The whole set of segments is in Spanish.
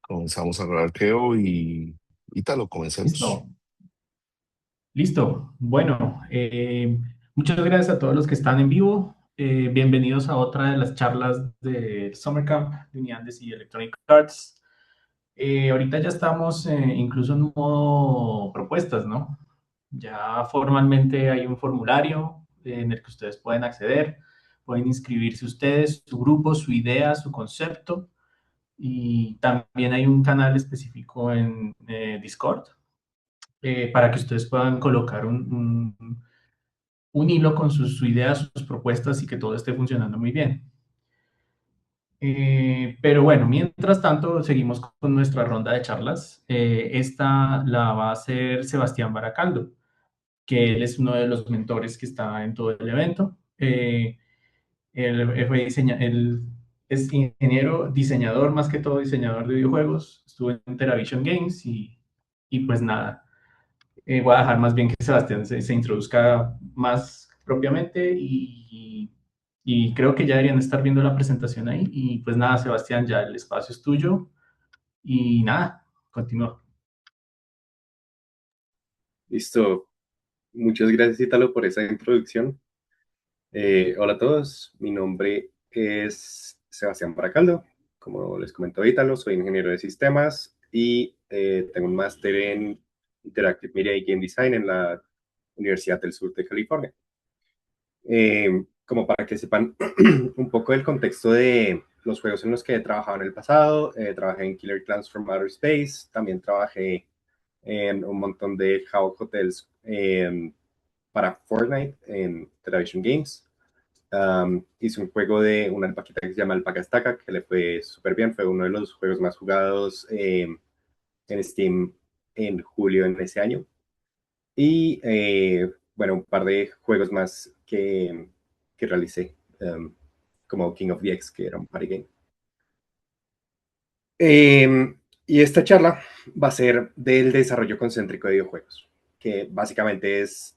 Comenzamos a grabar, creo, y tal, lo comencemos. Listo, listo. Bueno, muchas gracias a todos los que están en vivo. Bienvenidos a otra de las charlas del Summer Camp de Unidades y Electronic Arts. Ahorita ya estamos incluso en modo propuestas, ¿no? Ya formalmente hay un formulario en el que ustedes pueden acceder, pueden inscribirse ustedes, su grupo, su idea, su concepto. Y también hay un canal específico en Discord para que ustedes puedan colocar un hilo con sus ideas, sus propuestas y que todo esté funcionando muy bien. Pero bueno, mientras tanto, seguimos con nuestra ronda de charlas. Esta la va a hacer Sebastián Baracaldo, que él es uno de los mentores que está en todo el evento. Él es ingeniero, diseñador, más que todo diseñador de videojuegos. Estuvo en Teravision Games y pues nada, voy a dejar más bien que Sebastián se introduzca más propiamente y creo que ya deberían estar viendo la presentación ahí. Y pues nada, Sebastián, ya el espacio es tuyo y nada, continúa. Listo. Muchas gracias, Ítalo, por esa introducción. Hola a todos. Mi nombre es Sebastián Paracaldo. Como les comentó Ítalo, soy ingeniero de sistemas y tengo un máster en Interactive Media y Game Design en la Universidad del Sur de California. Como para que sepan un poco del contexto de los juegos en los que he trabajado en el pasado, trabajé en Killer Clans from Outer Space, también trabajé en un montón de Java Hotels para Fortnite en Television Games. Hice un juego de una alpaquita que se llama Alpaca Estaca, que le fue súper bien, fue uno de los juegos más jugados en Steam en julio en ese año. Y bueno, un par de juegos más que realicé, como King of the X, que era un party game. Y esta charla va a ser del desarrollo concéntrico de videojuegos, que básicamente es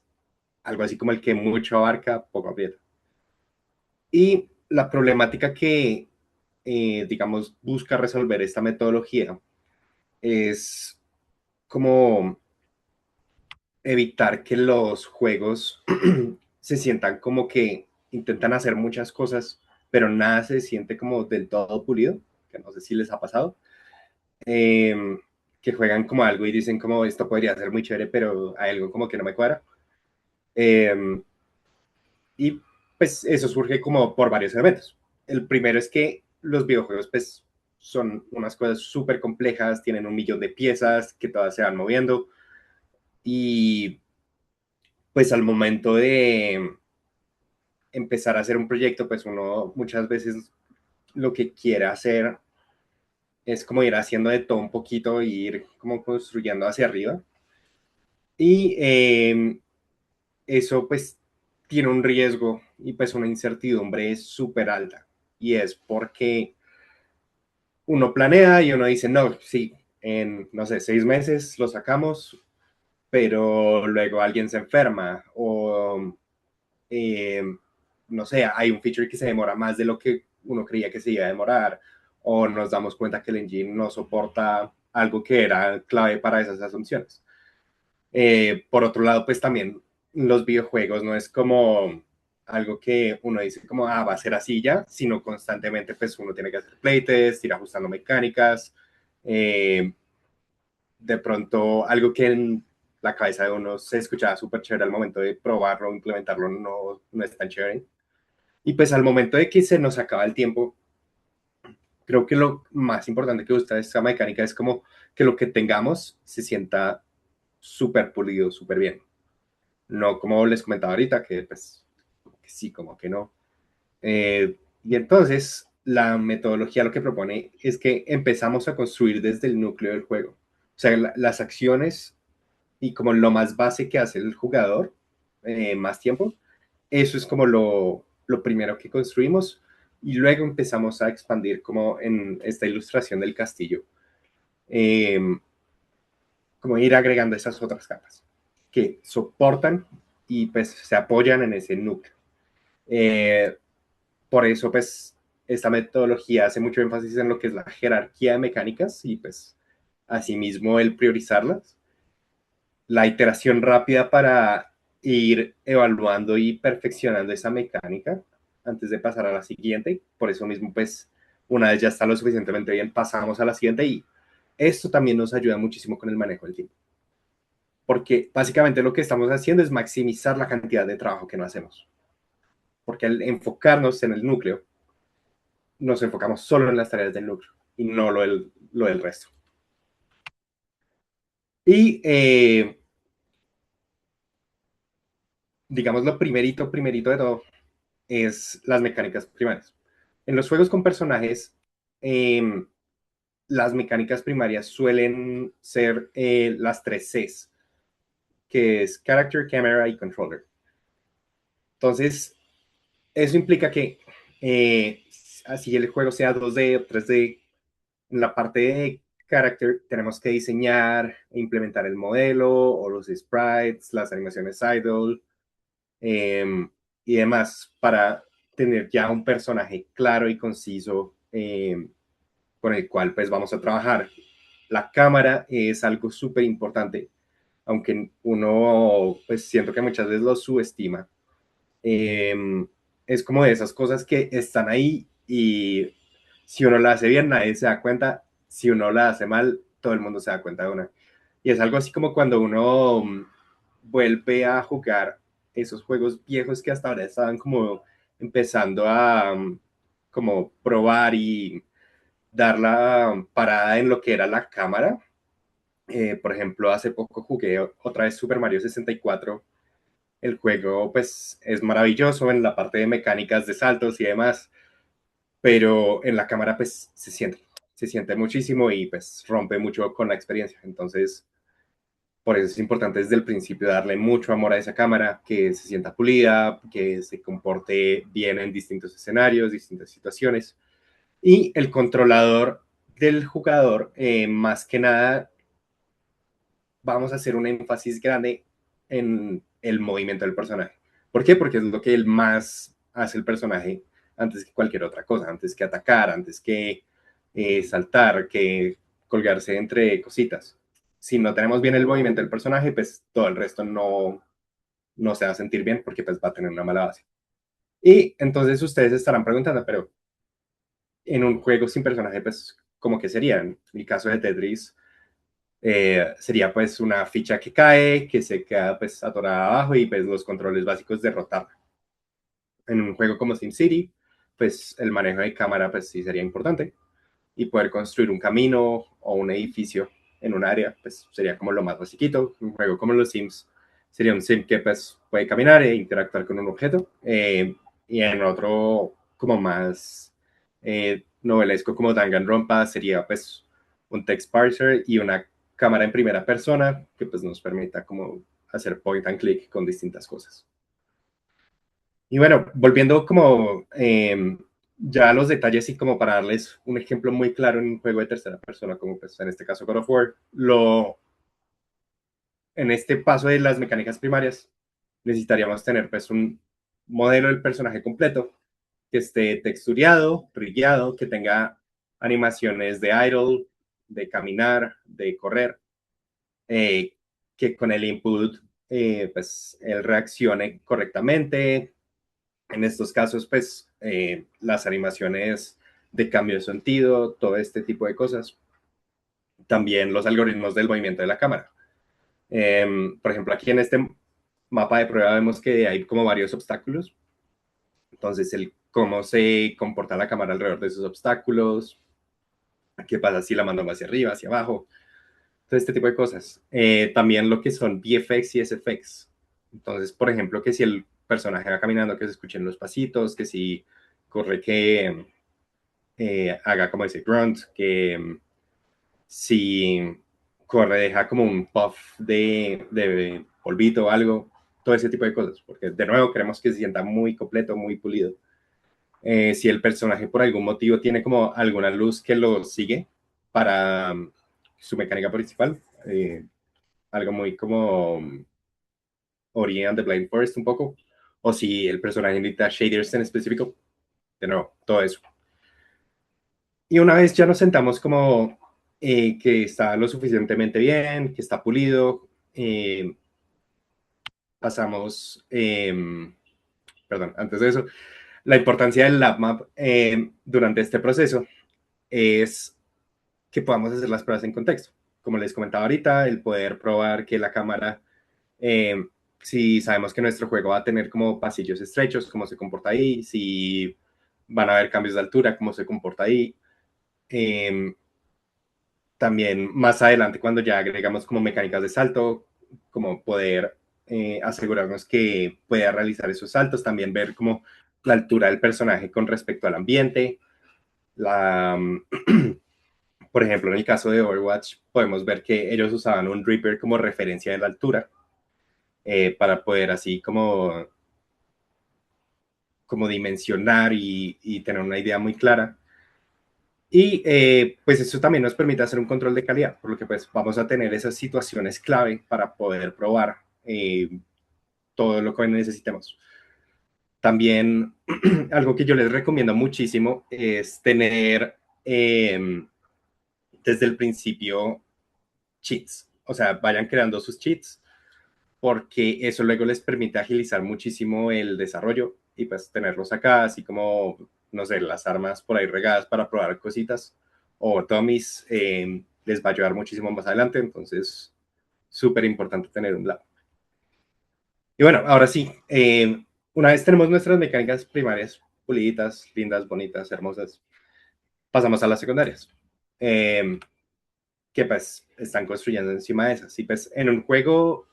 algo así como el que mucho abarca, poco aprieta. Y la problemática que, digamos, busca resolver esta metodología es como evitar que los juegos se sientan como que intentan hacer muchas cosas, pero nada se siente como del todo pulido, que no sé si les ha pasado, eh, que juegan como algo y dicen como esto podría ser muy chévere, pero hay algo como que no me cuadra. Eh, y pues eso surge como por varios elementos. El primero es que los videojuegos pues son unas cosas súper complejas, tienen un millón de piezas que todas se van moviendo y pues al momento de empezar a hacer un proyecto, pues uno muchas veces lo que quiere hacer es como ir haciendo de todo un poquito y ir como construyendo hacia arriba. Y eso pues tiene un riesgo y pues una incertidumbre súper alta. Y es porque uno planea y uno dice, no, sí, en, no sé, 6 meses lo sacamos, pero luego alguien se enferma o, eh, no sé, hay un feature que se demora más de lo que uno creía que se iba a demorar o nos damos cuenta que el engine no soporta algo que era clave para esas asunciones. Por otro lado, pues también los videojuegos no es como algo que uno dice como, ah, va a ser así ya, sino constantemente pues uno tiene que hacer playtest, ir ajustando mecánicas, eh, de pronto algo que en la cabeza de uno se escuchaba súper chévere al momento de probarlo, implementarlo, no es tan chévere. Y pues al momento de que se nos acaba el tiempo, creo que lo más importante que gusta de esta mecánica es como que lo que tengamos se sienta súper pulido, súper bien. No como les comentaba ahorita, que pues como que sí, como que no. Y entonces la metodología lo que propone es que empezamos a construir desde el núcleo del juego. O sea, las acciones y como lo más base que hace el jugador, más tiempo, eso es como lo primero que construimos y luego empezamos a expandir como en esta ilustración del castillo, eh, como ir agregando esas otras capas que soportan y pues se apoyan en ese núcleo. Eh, por eso, pues, esta metodología hace mucho énfasis en lo que es la jerarquía de mecánicas y pues asimismo el priorizarlas, la iteración rápida para ir evaluando y perfeccionando esa mecánica antes de pasar a la siguiente. Por eso mismo, pues, una vez ya está lo suficientemente bien, pasamos a la siguiente y esto también nos ayuda muchísimo con el manejo del tiempo. Porque básicamente lo que estamos haciendo es maximizar la cantidad de trabajo que no hacemos. Porque al enfocarnos en el núcleo, nos enfocamos solo en las tareas del núcleo y no lo del resto. Y digamos lo primerito de todo es las mecánicas primarias. En los juegos con personajes, eh, las mecánicas primarias suelen ser las tres Cs, que es Character, Camera y Controller. Entonces, eso implica que así el juego sea 2D o 3D, en la parte de Character tenemos que diseñar e implementar el modelo o los sprites, las animaciones idle, y demás para tener ya un personaje claro y conciso con el cual pues vamos a trabajar. La cámara es algo súper importante, aunque uno pues siento que muchas veces lo subestima. Es como de esas cosas que están ahí y si uno la hace bien nadie se da cuenta, si uno la hace mal todo el mundo se da cuenta de una. Y es algo así como cuando uno vuelve a jugar esos juegos viejos que hasta ahora estaban como empezando a como probar y dar la parada en lo que era la cámara. Por ejemplo, hace poco jugué otra vez Super Mario 64. El juego pues es maravilloso en la parte de mecánicas de saltos y demás, pero en la cámara pues se siente muchísimo y pues rompe mucho con la experiencia. Entonces, por eso es importante desde el principio darle mucho amor a esa cámara, que se sienta pulida, que se comporte bien en distintos escenarios, distintas situaciones. Y el controlador del jugador, más que nada, vamos a hacer un énfasis grande en el movimiento del personaje. ¿Por qué? Porque es lo que él más hace el personaje antes que cualquier otra cosa, antes que atacar, antes que saltar, que colgarse entre cositas. Si no tenemos bien el movimiento del personaje, pues todo el resto no se va a sentir bien porque pues va a tener una mala base. Y entonces ustedes estarán preguntando, pero en un juego sin personaje, pues, ¿cómo que sería? En el caso de Tetris, sería pues una ficha que cae, que se queda pues atorada abajo y pues los controles básicos de rotarla. En un juego como SimCity, pues el manejo de cámara pues sí sería importante y poder construir un camino o un edificio en un área pues sería como lo más basiquito. Un juego como los Sims sería un Sim que pues puede caminar e interactuar con un objeto, y en otro como más novelesco como Danganronpa sería pues un text parser y una cámara en primera persona que pues nos permita como hacer point and click con distintas cosas. Y bueno, volviendo como ya a los detalles y como para darles un ejemplo muy claro en un juego de tercera persona, como pues en este caso God of War, en este paso de las mecánicas primarias necesitaríamos tener pues un modelo del personaje completo que esté textureado, brillado, que tenga animaciones de idle, de caminar, de correr, eh, que con el input pues él reaccione correctamente. En estos casos pues las animaciones de cambio de sentido, todo este tipo de cosas. También los algoritmos del movimiento de la cámara. Por ejemplo, aquí en este mapa de prueba vemos que hay como varios obstáculos. Entonces, el cómo se comporta la cámara alrededor de esos obstáculos, qué pasa si la mandamos hacia arriba, hacia abajo, todo este tipo de cosas. También lo que son VFX y SFX. Entonces, por ejemplo, que si el personaje va caminando, que se escuchen los pasitos, que si corre, que haga como ese grunt, que si corre, deja como un puff de polvito o algo, todo ese tipo de cosas, porque de nuevo queremos que se sienta muy completo, muy pulido. Si el personaje por algún motivo tiene como alguna luz que lo sigue para su mecánica principal, algo muy como Ori and the Blind Forest un poco, o si el personaje necesita shaders en específico, de nuevo, todo eso. Y una vez ya nos sentamos como que está lo suficientemente bien, que está pulido, pasamos, perdón, antes de eso, la importancia del lab map durante este proceso es que podamos hacer las pruebas en contexto. Como les comentaba ahorita, el poder probar que la cámara, eh, si sabemos que nuestro juego va a tener como pasillos estrechos, cómo se comporta ahí, si van a haber cambios de altura, cómo se comporta ahí. Eh, También más adelante, cuando ya agregamos como mecánicas de salto, como poder asegurarnos que pueda realizar esos saltos, también ver como la altura del personaje con respecto al ambiente. La, por ejemplo, en el caso de Overwatch, podemos ver que ellos usaban un Reaper como referencia de la altura para poder así como dimensionar y tener una idea muy clara. Y pues eso también nos permite hacer un control de calidad, por lo que pues vamos a tener esas situaciones clave para poder probar todo lo que necesitemos. También algo que yo les recomiendo muchísimo es tener desde el principio cheats. O sea, vayan creando sus cheats porque eso luego les permite agilizar muchísimo el desarrollo y pues tenerlos acá, así como, no sé, las armas por ahí regadas para probar cositas o dummies, les va a ayudar muchísimo más adelante, entonces súper importante tener un lab. Y bueno, ahora sí, una vez tenemos nuestras mecánicas primarias puliditas, lindas, bonitas, hermosas, pasamos a las secundarias, que pues están construyendo encima de esas. Y pues en un juego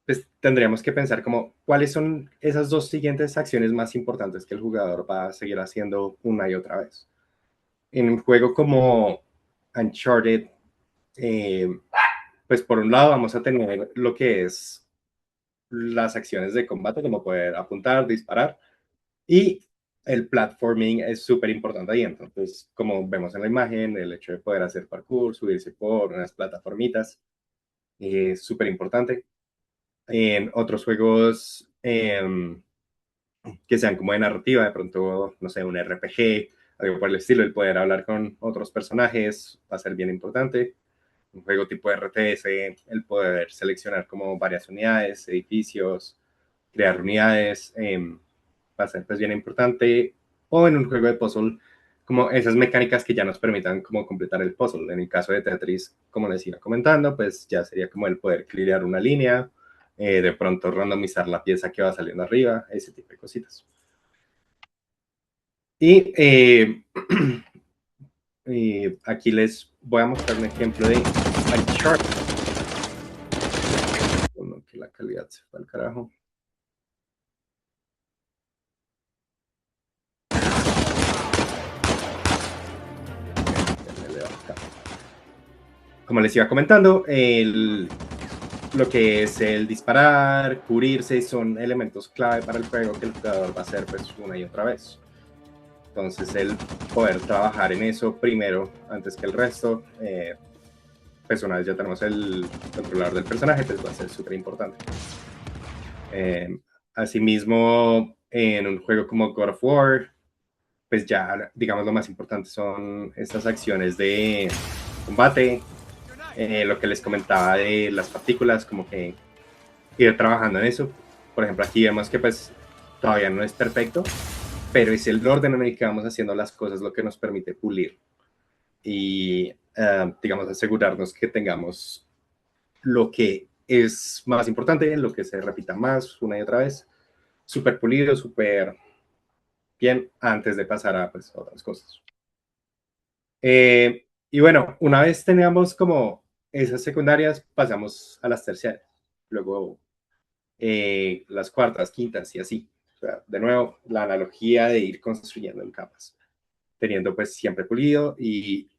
pues tendríamos que pensar como cuáles son esas dos siguientes acciones más importantes que el jugador va a seguir haciendo una y otra vez. En un juego como Uncharted, eh, pues por un lado vamos a tener lo que es las acciones de combate, como poder apuntar, disparar, y el platforming es súper importante ahí. Entonces, como vemos en la imagen, el hecho de poder hacer parkour, subirse por unas plataformitas, es súper importante. En otros juegos que sean como de narrativa, de pronto, no sé, un RPG, algo por el estilo, el poder hablar con otros personajes va a ser bien importante. Un juego tipo RTS, el poder seleccionar como varias unidades, edificios, crear unidades, va a ser pues bien importante. O en un juego de puzzle, como esas mecánicas que ya nos permitan como completar el puzzle. En el caso de Tetris, como les iba comentando, pues ya sería como el poder clearar una línea, de pronto randomizar la pieza que va saliendo arriba, ese tipo de cositas. Y aquí les voy a mostrar un ejemplo de Uncharted. Bueno, que la calidad se fue al carajo. Como les iba comentando, lo que es el disparar, cubrirse, son elementos clave para el juego que el jugador va a hacer pues una y otra vez. Entonces el poder trabajar en eso primero antes que el resto, pues una vez ya tenemos el controlador del personaje, pues va a ser súper importante. Asimismo, en un juego como God of War, pues ya digamos lo más importante son estas acciones de combate, lo que les comentaba de las partículas, como que ir trabajando en eso. Por ejemplo, aquí vemos que pues todavía no es perfecto, pero es el orden en el que vamos haciendo las cosas lo que nos permite pulir y, digamos, asegurarnos que tengamos lo que es más importante, lo que se repita más una y otra vez, súper pulido, súper bien, antes de pasar a pues, otras cosas. Y bueno, una vez tengamos como esas secundarias, pasamos a las terciarias. Luego las cuartas, quintas y así. O sea, de nuevo, la analogía de ir construyendo en capas, teniendo pues siempre pulido y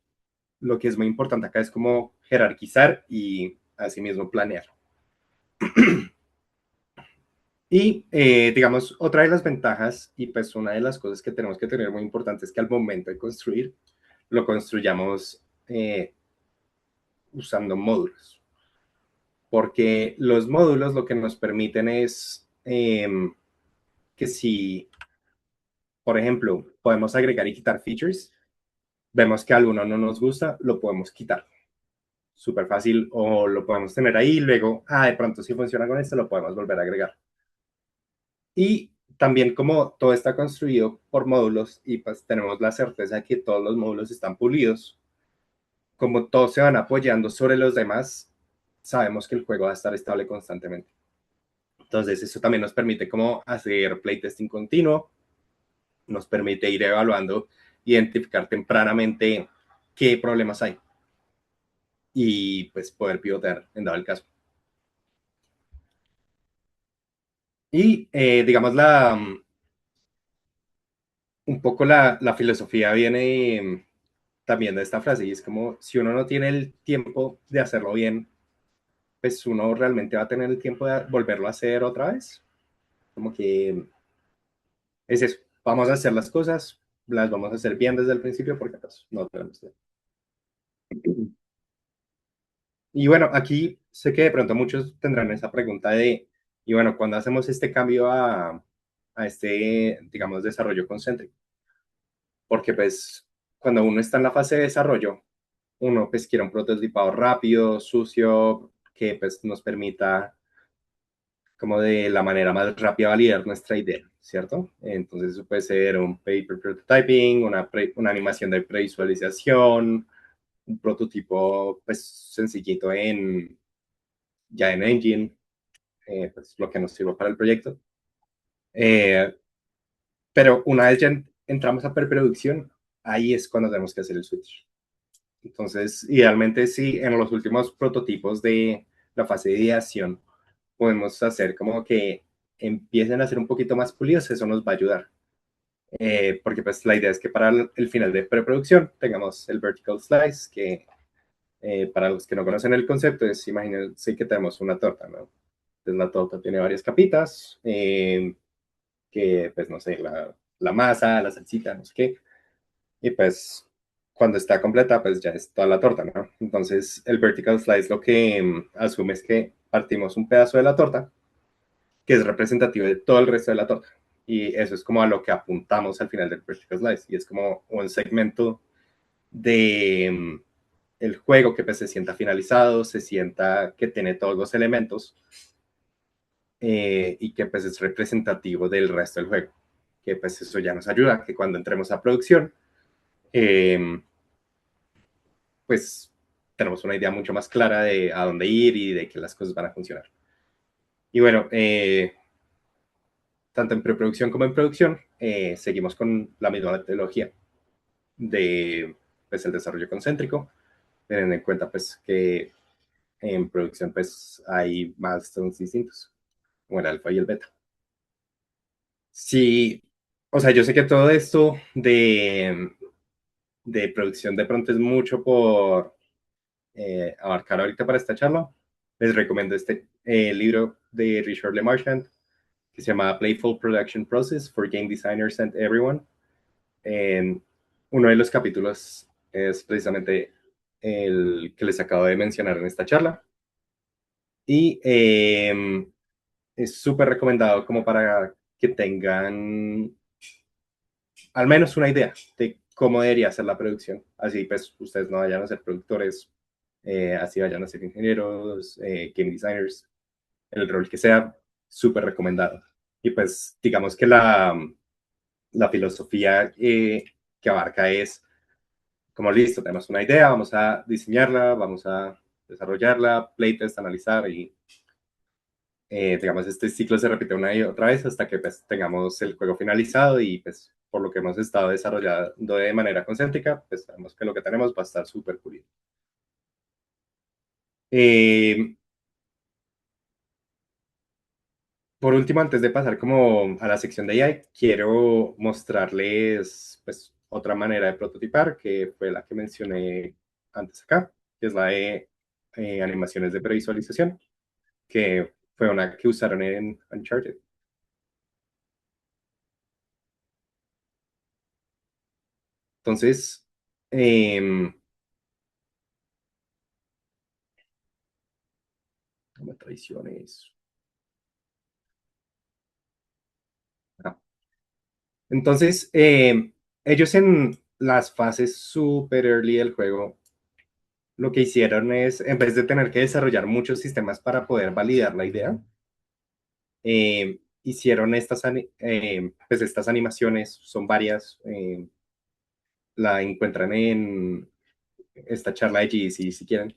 lo que es muy importante acá es como jerarquizar y asimismo planear. Y digamos, otra de las ventajas y pues una de las cosas que tenemos que tener muy importante es que al momento de construir, lo construyamos usando módulos. Porque los módulos lo que nos permiten es que si, por ejemplo, podemos agregar y quitar features. Vemos que alguno no nos gusta, lo podemos quitar. Súper fácil, o lo podemos tener ahí y luego, de pronto si funciona con esto, lo podemos volver a agregar. Y también como todo está construido por módulos y pues tenemos la certeza de que todos los módulos están pulidos, como todos se van apoyando sobre los demás, sabemos que el juego va a estar estable constantemente. Entonces eso también nos permite como hacer playtesting continuo, nos permite ir evaluando, identificar tempranamente qué problemas hay y pues poder pivotear en dado el caso. Y digamos un poco la filosofía viene también de esta frase y es como si uno no tiene el tiempo de hacerlo bien, pues uno realmente va a tener el tiempo de volverlo a hacer otra vez. Como que es eso, vamos a hacer las cosas, las vamos a hacer bien desde el principio porque pues, no tenemos tiempo. Y bueno, aquí sé que de pronto muchos tendrán esa pregunta de, y bueno, cuando hacemos este cambio a este, digamos, desarrollo concéntrico, porque pues cuando uno está en la fase de desarrollo, uno pues quiere un prototipado rápido, sucio, que pues nos permita como de la manera más rápida validar nuestra idea, ¿cierto? Entonces eso puede ser un paper prototyping, una animación de previsualización, un prototipo pues sencillito ya en Engine, pues lo que nos sirva para el proyecto. Pero una vez ya entramos a preproducción, ahí es cuando tenemos que hacer el switch. Entonces, idealmente, sí, en los últimos prototipos de la fase de ideación podemos hacer como que empiecen a ser un poquito más pulidos, eso nos va a ayudar. Porque pues la idea es que para el final de preproducción tengamos el vertical slice, que para los que no conocen el concepto es, imagínense que tenemos una torta, ¿no? Entonces la torta tiene varias capitas, que pues no sé, la masa, la salsita, no sé qué, y pues cuando está completa, pues ya es toda la torta, ¿no? Entonces el vertical slice lo que asume es que partimos un pedazo de la torta que es representativo de todo el resto de la torta. Y eso es como a lo que apuntamos al final del vertical slice. Y es como un segmento de el juego que pues se sienta finalizado, se sienta que tiene todos los elementos y que pues es representativo del resto del juego. Que pues eso ya nos ayuda a que cuando entremos a producción, eh, pues tenemos una idea mucho más clara de a dónde ir y de que las cosas van a funcionar. Y bueno, tanto en preproducción como en producción, seguimos con la misma metodología de pues, el desarrollo concéntrico, teniendo en cuenta pues, que en producción pues, hay milestones distintos, como el alfa y el beta. Sí, o sea, yo sé que todo esto de producción de pronto es mucho por abarcar ahorita para esta charla. Les recomiendo este libro de Richard Le Marchand que se llama Playful Production Process for Game Designers and Everyone. Uno de los capítulos es precisamente el que les acabo de mencionar en esta charla. Y es súper recomendado como para que tengan al menos una idea de cómo debería ser la producción. Así pues ustedes no vayan a ser productores, así vayan a ser ingenieros, game designers, el rol que sea, súper recomendado. Y pues digamos que la filosofía que abarca es como listo, tenemos una idea, vamos a diseñarla, vamos a desarrollarla, playtest, analizar y digamos este ciclo se repite una y otra vez hasta que pues tengamos el juego finalizado y pues por lo que hemos estado desarrollando de manera concéntrica, pues sabemos que lo que tenemos va a estar súper pulido. Eh, por último, antes de pasar como a la sección de AI, quiero mostrarles pues otra manera de prototipar que fue la que mencioné antes acá, que es la de animaciones de previsualización, que fue una que usaron en Uncharted. Entonces, no me traiciones. Ah. Entonces, ellos en las fases super early del juego, lo que hicieron es, en vez de tener que desarrollar muchos sistemas para poder validar la idea, hicieron pues estas animaciones, son varias, la encuentran en esta charla de GDC si quieren.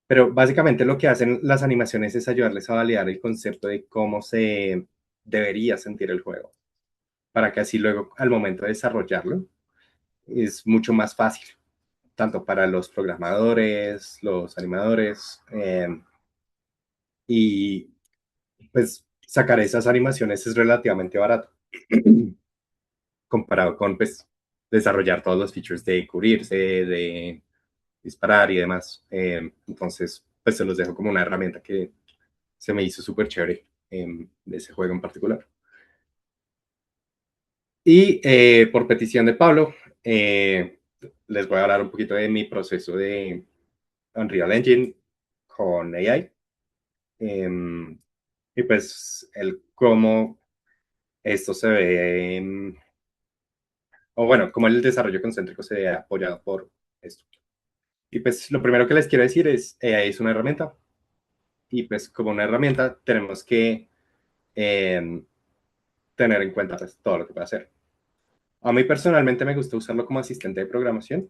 Pero básicamente lo que hacen las animaciones es ayudarles a validar el concepto de cómo se debería sentir el juego, para que así luego al momento de desarrollarlo es mucho más fácil, tanto para los programadores, los animadores, y pues sacar esas animaciones es relativamente barato comparado con pues desarrollar todos los features de cubrirse, de disparar y demás. Entonces, pues se los dejo como una herramienta que se me hizo súper chévere de ese juego en particular. Y por petición de Pablo, les voy a hablar un poquito de mi proceso de Unreal Engine con AI. Y pues el cómo esto se ve, o bueno, cómo el desarrollo concéntrico se ve apoyado por esto. Y pues lo primero que les quiero decir es, AI es una herramienta. Y pues como una herramienta tenemos que tener en cuenta pues, todo lo que puede hacer. A mí personalmente me gusta usarlo como asistente de programación.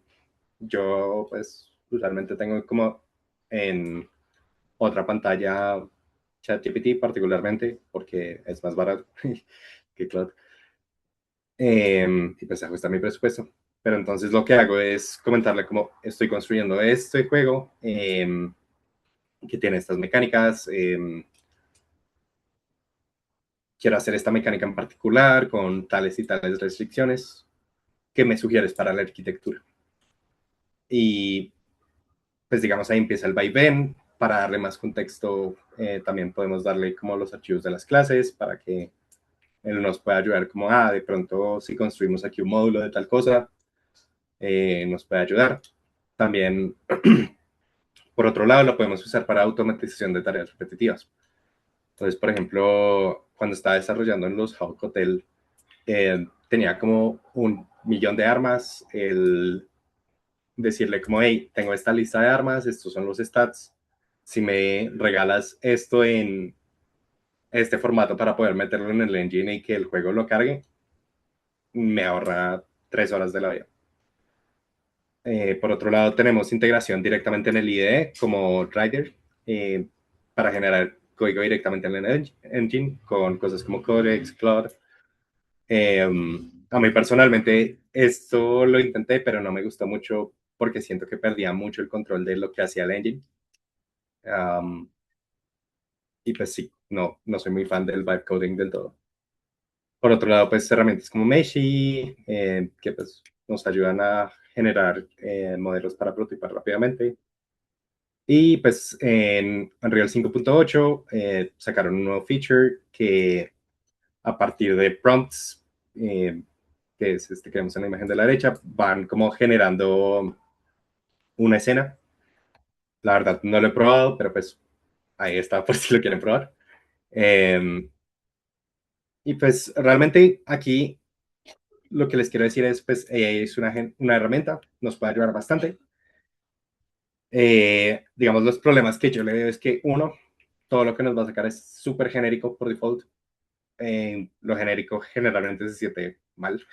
Yo pues usualmente tengo como en otra pantalla ChatGPT particularmente porque es más barato que Claude. Y pues se ajusta a mi presupuesto. Pero entonces lo que hago es comentarle cómo estoy construyendo este juego, que tiene estas mecánicas, quiero hacer esta mecánica en particular con tales y tales restricciones. ¿Qué me sugieres para la arquitectura? Y pues digamos ahí empieza el vaivén. Para darle más contexto, también podemos darle como los archivos de las clases para que él nos pueda ayudar como, de pronto si construimos aquí un módulo de tal cosa, nos puede ayudar. También, por otro lado, lo podemos usar para automatización de tareas repetitivas. Entonces, por ejemplo, cuando estaba desarrollando en los Hawk Hotel, tenía como 1 millón de armas, el decirle como, hey, tengo esta lista de armas, estos son los stats, si me regalas esto en este formato para poder meterlo en el engine y que el juego lo cargue, me ahorra 3 horas de la vida. Por otro lado, tenemos integración directamente en el IDE como Rider, para generar código directamente en el engine con cosas como Codex, Claude. A mí personalmente esto lo intenté, pero no me gustó mucho porque siento que perdía mucho el control de lo que hacía el engine. Y pues sí, no soy muy fan del vibe coding del todo. Por otro lado, pues herramientas como Meshi, que pues nos ayudan a generar modelos para prototipar rápidamente. Y pues en Unreal 5.8 sacaron un nuevo feature que a partir de prompts, que es este que vemos en la imagen de la derecha, van como generando una escena. La verdad no lo he probado, pero pues ahí está por si lo quieren probar. Y pues realmente aquí lo que les quiero decir es, pues AI es una herramienta, nos puede ayudar bastante. Digamos, los problemas que yo le veo es que uno, todo lo que nos va a sacar es súper genérico por default. Lo genérico generalmente se siente mal.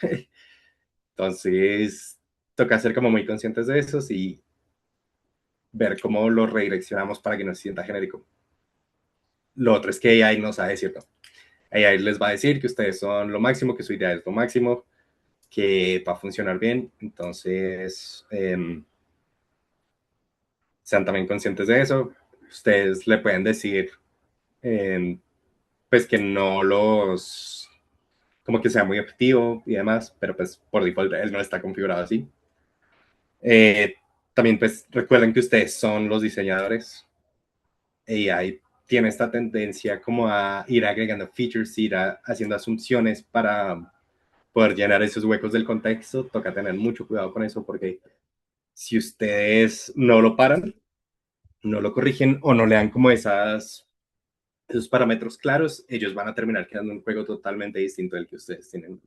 Entonces, toca ser como muy conscientes de eso y ver cómo lo redireccionamos para que no se sienta genérico. Lo otro es que AI no sabe decirlo. AI les va a decir que ustedes son lo máximo, que su idea es lo máximo, que va a funcionar bien. Entonces, sean también conscientes de eso. Ustedes le pueden decir, pues que no los, como que sea muy objetivo y demás, pero pues por default él no está configurado así. Eh, También pues recuerden que ustedes son los diseñadores y ahí tiene esta tendencia como a ir agregando features, haciendo asunciones para poder llenar esos huecos del contexto. Toca tener mucho cuidado con eso porque si ustedes no lo paran, no lo corrigen o no le dan como esos parámetros claros, ellos van a terminar quedando un juego totalmente distinto del que ustedes tienen.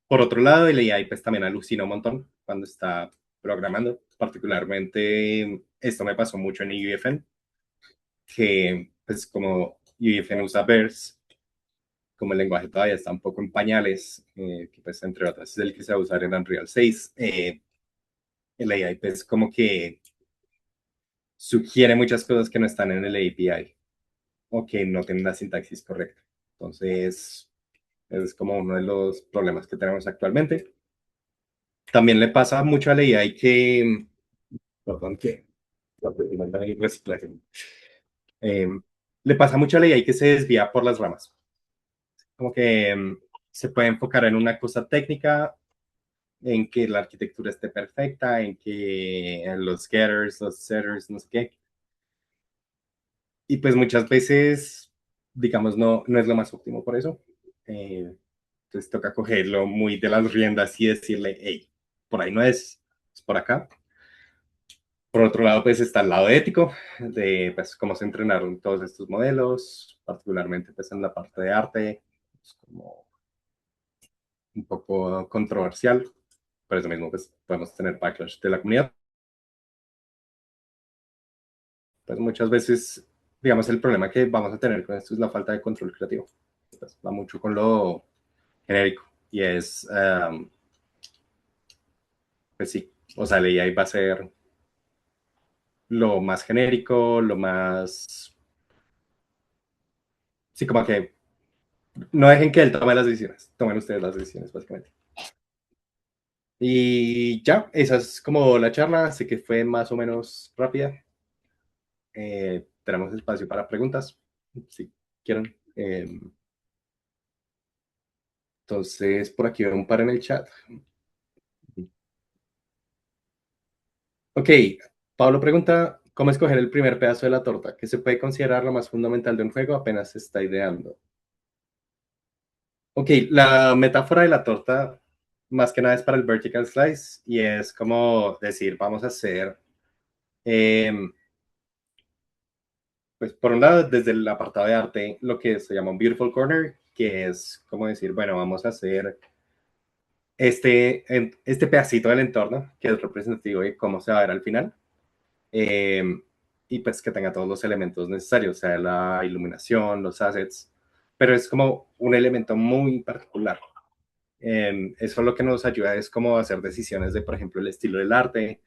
Por otro lado, el AI pues también alucina un montón cuando está programando. Particularmente, esto me pasó mucho en UEFN, que pues como UEFN usa Verse, como el lenguaje todavía está un poco en pañales, que pues entre otras es el que se va a usar en Unreal 6, el AI pues como que sugiere muchas cosas que no están en el API o que no tienen la sintaxis correcta. Entonces, es como uno de los problemas que tenemos actualmente. También le pasa mucho a la AI que, perdón, que reciclaje. Eh, le pasa mucho a la AI que se desvía por las ramas. Como que se puede enfocar en una cosa técnica, en que la arquitectura esté perfecta, en que los getters, los setters, no sé qué. Y pues muchas veces, digamos, no es lo más óptimo por eso. Entonces toca cogerlo muy de las riendas y decirle, hey, por ahí no es por acá. Por otro lado, pues está el lado ético de pues, cómo se entrenaron todos estos modelos, particularmente pues, en la parte de arte, es como un poco controversial. Por eso mismo pues, podemos tener backlash de la comunidad. Pues muchas veces, digamos, el problema que vamos a tener con esto es la falta de control creativo. Pues, va mucho con lo genérico y es, pues sí, o sea, la AI va a ser lo más genérico, lo más, sí, como que no dejen que él tome las decisiones, tomen ustedes las decisiones, básicamente. Y ya, esa es como la charla, así que fue más o menos rápida. Tenemos espacio para preguntas, si quieren. Entonces, por aquí veo un par en el chat. Ok, Pablo pregunta, ¿cómo escoger el primer pedazo de la torta? ¿Qué se puede considerar lo más fundamental de un juego apenas se está ideando? Ok, la metáfora de la torta más que nada es para el vertical slice y es como decir, vamos a hacer, pues por un lado, desde el apartado de arte, lo que se llama un beautiful corner, que es como decir, bueno, vamos a hacer este pedacito del entorno, que es representativo de cómo se va a ver al final, eh, y pues que tenga todos los elementos necesarios, o sea, la iluminación, los assets, pero es como un elemento muy particular. Eso lo que nos ayuda es como hacer decisiones de, por ejemplo, el estilo del arte,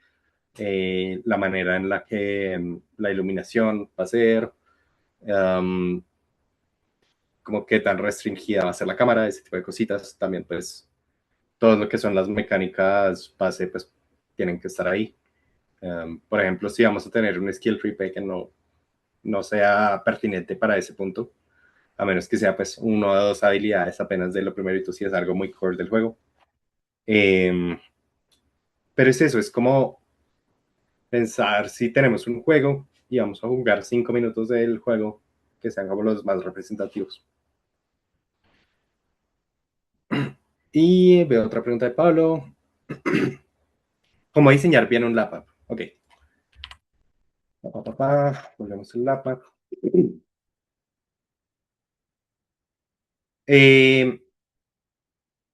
la manera en la que la iluminación va a ser, um, como qué tan restringida va a ser la cámara, ese tipo de cositas. También, pues, todo lo que son las mecánicas base, pues, tienen que estar ahí. Por ejemplo, si vamos a tener un skill tree que no sea pertinente para ese punto, a menos que sea, pues, uno o dos habilidades apenas de lo primerito, si es algo muy core del juego. Pero es eso, es como pensar si tenemos un juego y vamos a jugar 5 minutos del juego que sean como los más representativos. Y veo otra pregunta de Pablo. ¿Cómo diseñar bien un lap? Ok. Volvemos al lap. Eh,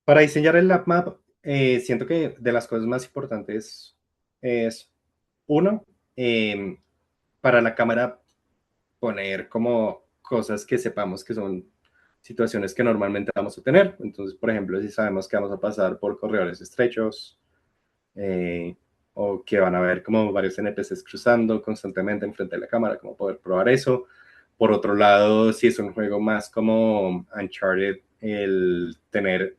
para diseñar el lap map, siento que de las cosas más importantes es, uno, para la cámara poner como cosas que sepamos que son situaciones que normalmente vamos a tener. Entonces, por ejemplo, si sabemos que vamos a pasar por corredores estrechos, eh, o que van a haber como varios NPCs cruzando constantemente enfrente de la cámara, como poder probar eso. Por otro lado, si es un juego más como Uncharted, el tener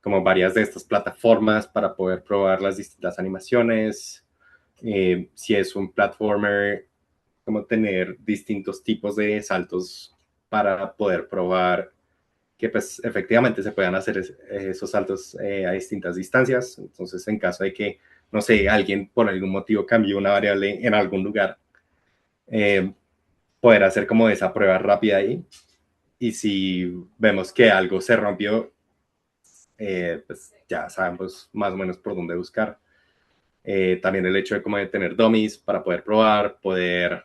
como varias de estas plataformas para poder probar las distintas animaciones. Si es un platformer, como tener distintos tipos de saltos para poder probar que pues efectivamente se puedan hacer esos saltos a distintas distancias. Entonces, en caso de que, no sé, alguien por algún motivo cambie una variable en algún lugar, eh, poder hacer como esa prueba rápida ahí. Y si vemos que algo se rompió, pues ya sabemos más o menos por dónde buscar. También el hecho de como de tener dummies para poder probar, poder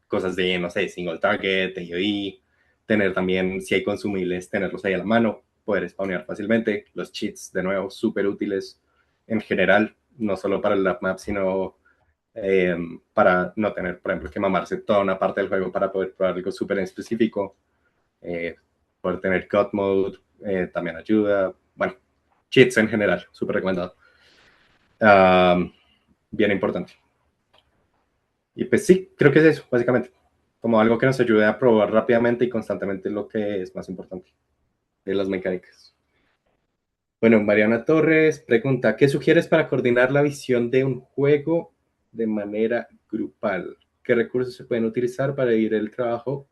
cosas de, no sé, single target, AOE, tener también, si hay consumibles, tenerlos ahí a la mano, poder spawnear fácilmente. Los cheats, de nuevo, súper útiles en general, no solo para el lap map, sino para no tener, por ejemplo, que mamarse toda una parte del juego para poder probar algo súper específico. Poder tener cut mode también ayuda. Bueno, cheats en general, súper recomendado. Bien importante. Y pues sí, creo que es eso, básicamente. Como algo que nos ayude a probar rápidamente y constantemente lo que es más importante de las mecánicas. Bueno, Mariana Torres pregunta, ¿qué sugieres para coordinar la visión de un juego de manera grupal? ¿Qué recursos se pueden utilizar para dividir el trabajo,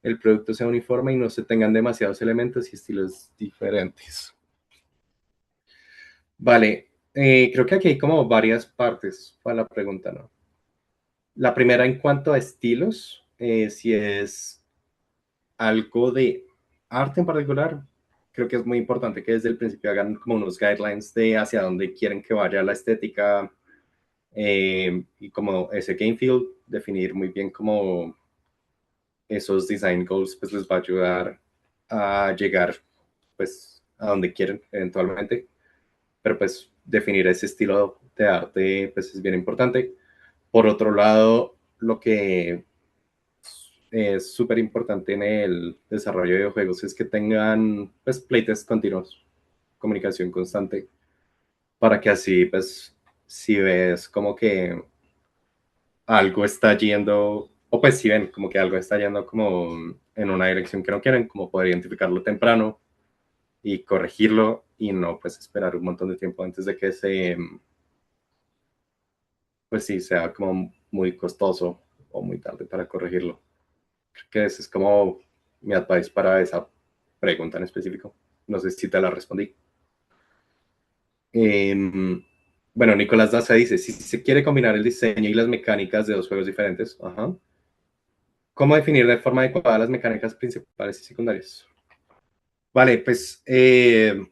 el producto sea uniforme y no se tengan demasiados elementos y estilos diferentes? Vale, creo que aquí hay como varias partes para la pregunta, ¿no? La primera en cuanto a estilos, si es algo de arte en particular, creo que es muy importante que desde el principio hagan como unos guidelines de hacia dónde quieren que vaya la estética y como ese game field, definir muy bien como esos design goals, pues les va a ayudar a llegar pues a donde quieren eventualmente, pero pues definir ese estilo de arte pues es bien importante. Por otro lado, lo que es súper importante en el desarrollo de videojuegos es que tengan pues playtests continuos, comunicación constante, para que así pues si ves como que algo está yendo, o pues si ven como que algo está yendo como en una dirección que no quieren, como poder identificarlo temprano y corregirlo y no pues esperar un montón de tiempo antes de que se, pues sí, sea como muy costoso o muy tarde para corregirlo. Creo que ese es como mi advice para esa pregunta en específico. No sé si te la respondí. Bueno, Nicolás Daza dice, si se quiere combinar el diseño y las mecánicas de dos juegos diferentes, ajá, ¿cómo definir de forma adecuada las mecánicas principales y secundarias? Vale, pues creo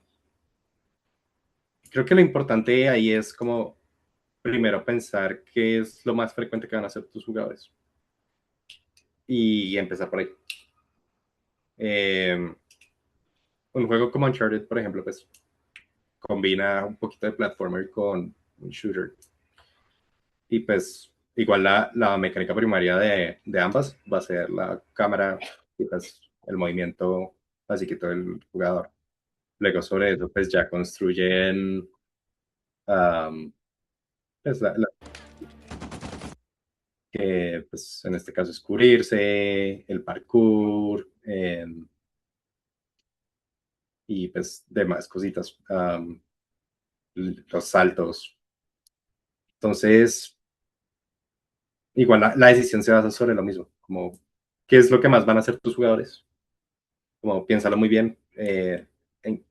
que lo importante ahí es como primero pensar qué es lo más frecuente que van a hacer tus jugadores y empezar por ahí. Eh, un juego como Uncharted, por ejemplo, pues combina un poquito de platformer con un shooter. Y pues igual la mecánica primaria de ambas va a ser la cámara y pues el movimiento así que todo el jugador. Luego sobre eso pues ya construyen pues, que pues en este caso es cubrirse, el parkour y pues demás cositas, los saltos. Entonces, igual la decisión se basa sobre lo mismo, como qué es lo que más van a hacer tus jugadores, como piénsalo muy bien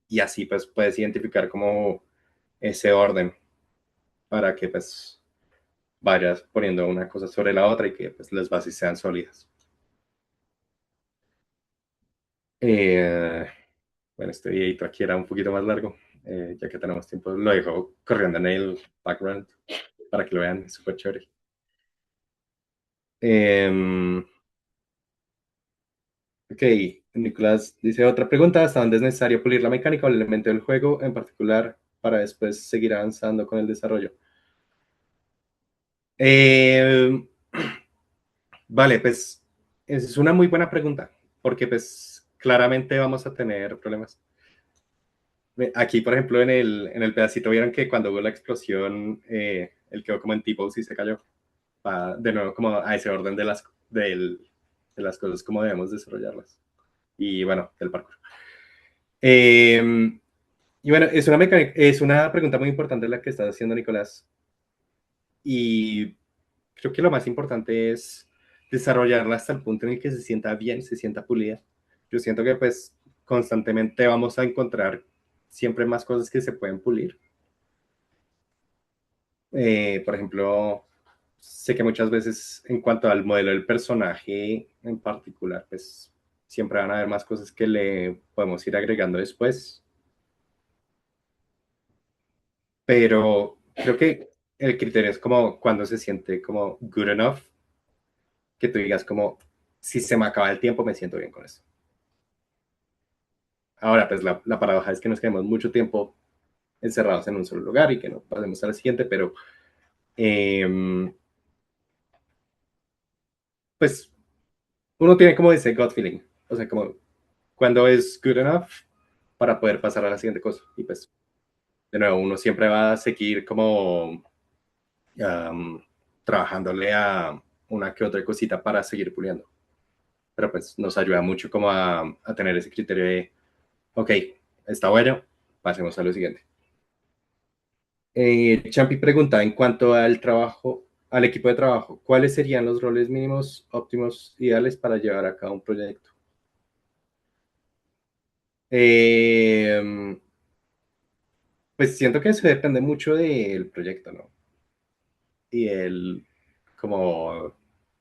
y así pues puedes identificar como ese orden para que pues vayas poniendo una cosa sobre la otra y que pues las bases sean sólidas. Eh, bueno, este videito aquí era un poquito más largo, ya que tenemos tiempo, lo dejo corriendo en el background para que lo vean, es súper chévere. Eh, Ok, Nicolás dice otra pregunta, ¿hasta dónde es necesario pulir la mecánica o el elemento del juego en particular para después seguir avanzando con el desarrollo? Eh, vale, pues es una muy buena pregunta, porque pues claramente vamos a tener problemas. Aquí, por ejemplo, en el pedacito vieron que cuando hubo la explosión, él quedó como en tipo y se cayó. Va de nuevo como a ese orden de las cosas como debemos desarrollarlas. Y bueno, del parkour. Eh, Y bueno, es una pregunta muy importante la que estás haciendo, Nicolás. Y creo que lo más importante es desarrollarla hasta el punto en el que se sienta bien, se sienta pulida. Yo siento que pues constantemente vamos a encontrar siempre más cosas que se pueden pulir. Por ejemplo, sé que muchas veces en cuanto al modelo del personaje en particular, pues siempre van a haber más cosas que le podemos ir agregando después. Pero creo que el criterio es como cuando se siente como good enough, que tú digas como, si se me acaba el tiempo, me siento bien con eso. Ahora, pues la paradoja es que nos quedamos mucho tiempo encerrados en un solo lugar y que no pasemos a la siguiente, pero pues uno tiene como ese gut feeling, o sea, como cuando es good enough para poder pasar a la siguiente cosa. Y pues, de nuevo, uno siempre va a seguir como trabajándole a una que otra cosita para seguir puliendo. Pero pues nos ayuda mucho como a tener ese criterio de, ok, está bueno, pasemos a lo siguiente. Champi pregunta, en cuanto al trabajo, al equipo de trabajo, ¿cuáles serían los roles mínimos óptimos ideales para llevar a cabo un proyecto? Eh, pues siento que eso depende mucho del proyecto, ¿no? Y como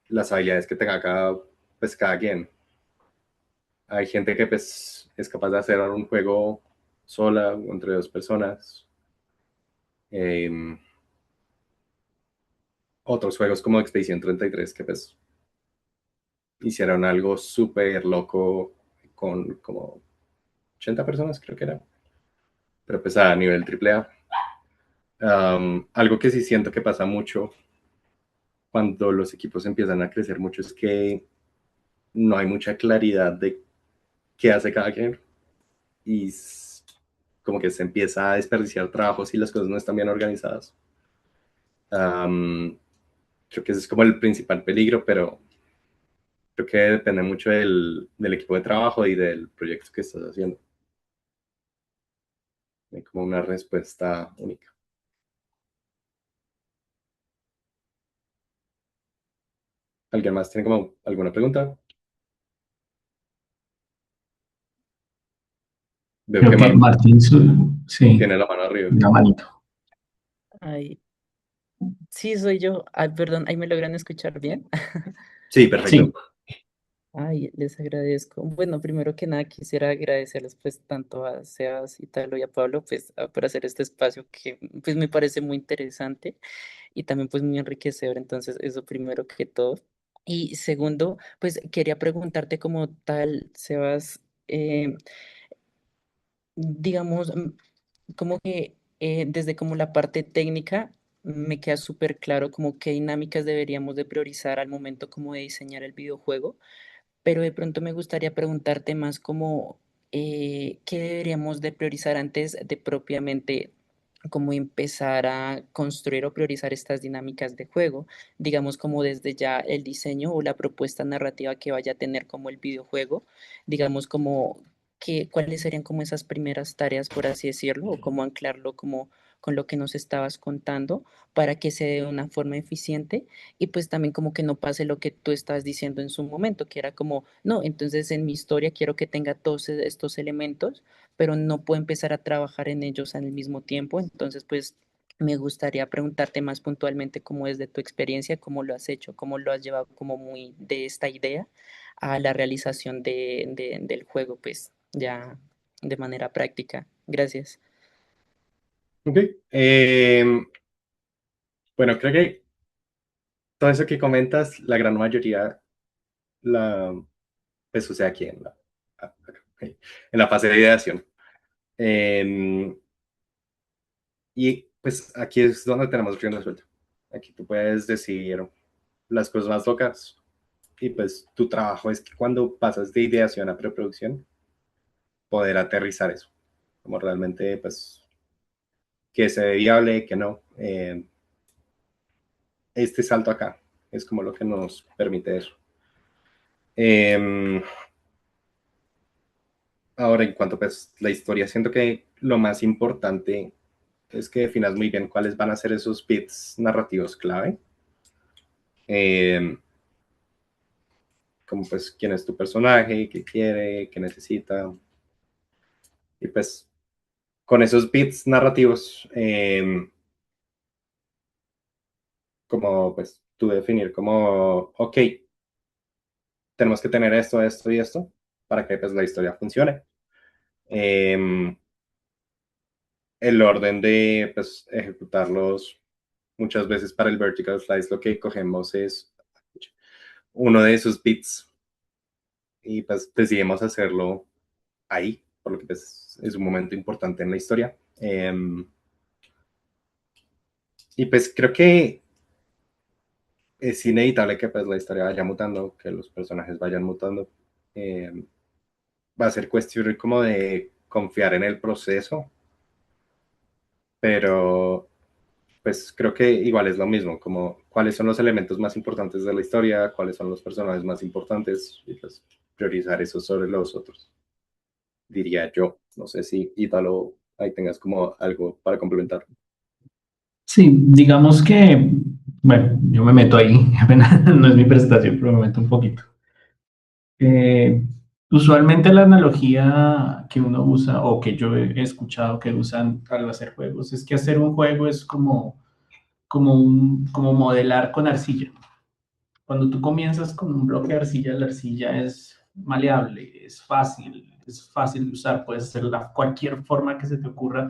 las habilidades que tenga pues cada quien. Hay gente que pues es capaz de hacer un juego sola o entre dos personas. Eh, Otros juegos como Expedición 33 que pues hicieron algo súper loco con como 80 personas, creo que era. Pero pues a nivel AAA. Algo que sí siento que pasa mucho cuando los equipos empiezan a crecer mucho es que no hay mucha claridad de qué hace cada quien y como que se empieza a desperdiciar trabajos y las cosas no están bien organizadas. Creo que ese es como el principal peligro, pero creo que depende mucho del equipo de trabajo y del proyecto que estás haciendo. Hay como una respuesta única. ¿Alguien más tiene como alguna pregunta? Veo Creo que que Martín Martín, sí, tiene la mano arriba. una manito. Ay, sí, soy yo. Ay, perdón, ¿ahí me logran escuchar bien? Sí, perfecto. Sí, Ay, les agradezco. Bueno, primero que nada quisiera agradecerles pues tanto a Sebas, Italo y a Pablo pues por hacer este espacio que pues me parece muy interesante y también pues muy enriquecedor. Entonces, eso primero que todo. Y segundo, pues quería preguntarte como tal, Sebas, digamos, como que desde como la parte técnica me queda súper claro como qué dinámicas deberíamos de priorizar al momento como de diseñar el videojuego, pero de pronto me gustaría preguntarte más como qué deberíamos de priorizar antes de propiamente como empezar a construir o priorizar estas dinámicas de juego, digamos como desde ya el diseño o la propuesta narrativa que vaya a tener como el videojuego, digamos como cuáles serían como esas primeras tareas, por así decirlo, o cómo anclarlo como con lo que nos estabas contando para que se dé de una forma eficiente y pues también como que no pase lo que tú estabas diciendo en su momento, que era como, no, entonces en mi historia quiero que tenga todos estos elementos, pero no puedo empezar a trabajar en ellos al mismo tiempo. Entonces, pues me gustaría preguntarte más puntualmente cómo es de tu experiencia, cómo lo has hecho, cómo lo has llevado como muy de esta idea a la realización del juego, pues ya de manera práctica. Gracias. Ok. Bueno, creo que todo eso que comentas, la gran mayoría, la, pues sucede aquí ok, en la fase de ideación. Eh, y pues aquí es donde tenemos rienda suelta. Aquí tú puedes decir las cosas más locas y pues tu trabajo es que cuando pasas de ideación a preproducción, poder aterrizar eso, como realmente pues que se ve viable, que no. Este salto acá es como lo que nos permite eso. Eh, Ahora, en cuanto pues la historia, siento que lo más importante es que definas muy bien cuáles van a ser esos bits narrativos clave. Eh, Como pues quién es tu personaje, qué quiere, qué necesita. Y pues con esos bits narrativos, como pues tú definir como, ok, tenemos que tener esto, esto y esto para que pues la historia funcione. Eh, el orden de pues, ejecutarlos muchas veces para el vertical slice lo que cogemos es uno de esos bits y pues decidimos hacerlo ahí, por lo que pues, es un momento importante en la historia. Y pues creo que es inevitable que pues la historia vaya mutando, que los personajes vayan mutando. Em, Va a ser cuestión como de confiar en el proceso, pero pues creo que igual es lo mismo, como cuáles son los elementos más importantes de la historia, cuáles son los personajes más importantes y pues priorizar eso sobre los otros, diría yo. No sé si Ítalo ahí tengas como algo para complementar. Sí, digamos que, bueno, yo me meto ahí, apenas no es mi presentación, pero me meto un poquito. Eh, Usualmente la analogía que uno usa o que yo he escuchado que usan al hacer juegos es que hacer un juego es como modelar con arcilla. Cuando tú comienzas con un bloque de arcilla, la arcilla es maleable, es fácil de usar, puedes hacerla cualquier forma que se te ocurra,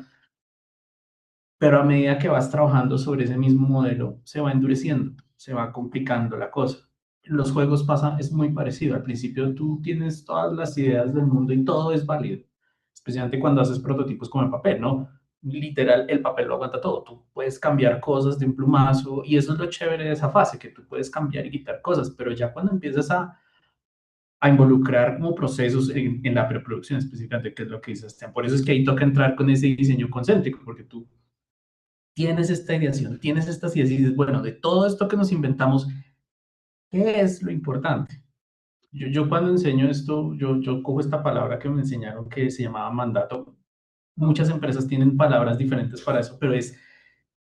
pero a medida que vas trabajando sobre ese mismo modelo, se va endureciendo, se va complicando la cosa. En los juegos pasa, es muy parecido. Al principio tú tienes todas las ideas del mundo y todo es válido, especialmente cuando haces prototipos con el papel, ¿no? Literal, el papel lo aguanta todo. Tú puedes cambiar cosas de un plumazo y eso es lo chévere de esa fase, que tú puedes cambiar y quitar cosas, pero ya cuando empiezas a involucrar como procesos en la preproducción específicamente, que es lo que dice Sebastián. Por eso es que ahí toca entrar con ese diseño concéntrico, porque tú tienes esta ideación, tienes estas ideas y dices, bueno, de todo esto que nos inventamos, ¿qué es lo importante? Yo cuando enseño esto, yo cojo esta palabra que me enseñaron que se llamaba mandato. Muchas empresas tienen palabras diferentes para eso, pero es,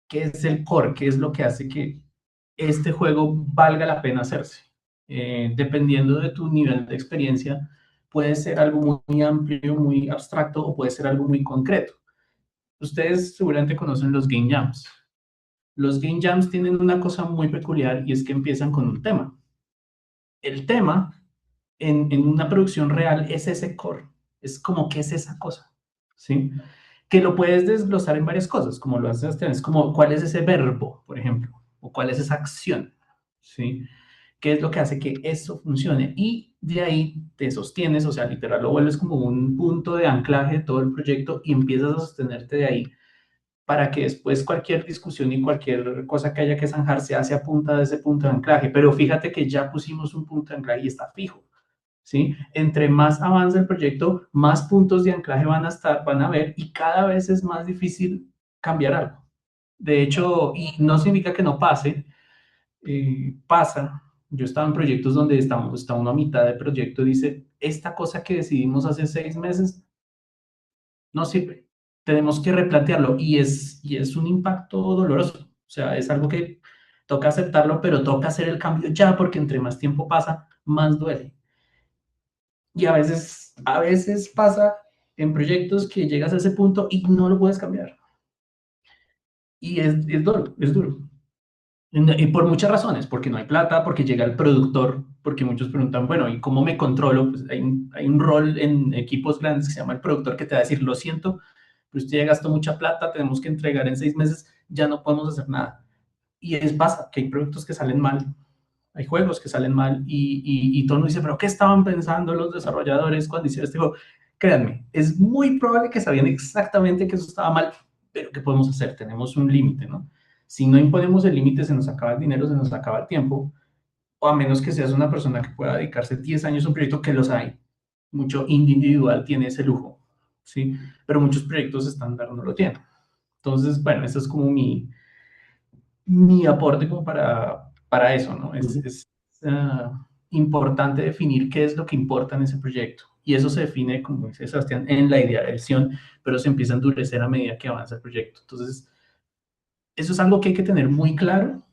¿qué es el core? ¿Qué es lo que hace que este juego valga la pena hacerse? Dependiendo de tu nivel de experiencia, puede ser algo muy amplio, muy abstracto o puede ser algo muy concreto. Ustedes seguramente conocen los game jams. Los game jams tienen una cosa muy peculiar y es que empiezan con un tema. El tema en una producción real es ese core, es como qué es esa cosa, ¿sí? Que lo puedes desglosar en varias cosas, como lo haces, es como cuál es ese verbo, por ejemplo, o cuál es esa acción, ¿sí? ¿Qué es lo que hace que eso funcione? Y de ahí te sostienes, o sea, literal lo vuelves como un punto de anclaje de todo el proyecto y empiezas a sostenerte de ahí para que después cualquier discusión y cualquier cosa que haya que zanjar se hace a punta de ese punto de anclaje. Pero fíjate que ya pusimos un punto de anclaje y está fijo, ¿sí? Entre más avanza el proyecto, más puntos de anclaje van a haber y cada vez es más difícil cambiar algo. De hecho, y no significa que no pase, pasa. Yo estaba en proyectos donde está uno a mitad de proyecto y dice, esta cosa que decidimos hace 6 meses no sirve. Tenemos que replantearlo y es un impacto doloroso. O sea, es algo que toca aceptarlo, pero toca hacer el cambio ya porque entre más tiempo pasa, más duele. Y a veces pasa en proyectos que llegas a ese punto y no lo puedes cambiar. Y es duro, es duro. Y por muchas razones, porque no hay plata, porque llega el productor, porque muchos preguntan, bueno, ¿y cómo me controlo? Pues hay un rol en equipos grandes que se llama el productor que te va a decir, lo siento, pero usted ya gastó mucha plata, tenemos que entregar en 6 meses, ya no podemos hacer nada. Y pasa que hay productos que salen mal, hay juegos que salen mal y todo el mundo dice, pero ¿qué estaban pensando los desarrolladores cuando hicieron este juego? Créanme, es muy probable que sabían exactamente que eso estaba mal, pero ¿qué podemos hacer? Tenemos un límite, ¿no? Si no imponemos el límite, se nos acaba el dinero, se nos acaba el tiempo, o a menos que seas una persona que pueda dedicarse 10 años a un proyecto, que los hay. Mucho indie individual tiene ese lujo, ¿sí? Pero muchos proyectos estándar no lo tienen. Entonces, bueno, eso es como mi aporte como para eso, ¿no? Importante definir qué es lo que importa en ese proyecto. Y eso se define, como dice Sebastián, en la ideación, pero se empieza a endurecer a medida que avanza el proyecto. Entonces, eso es algo que hay que tener muy claro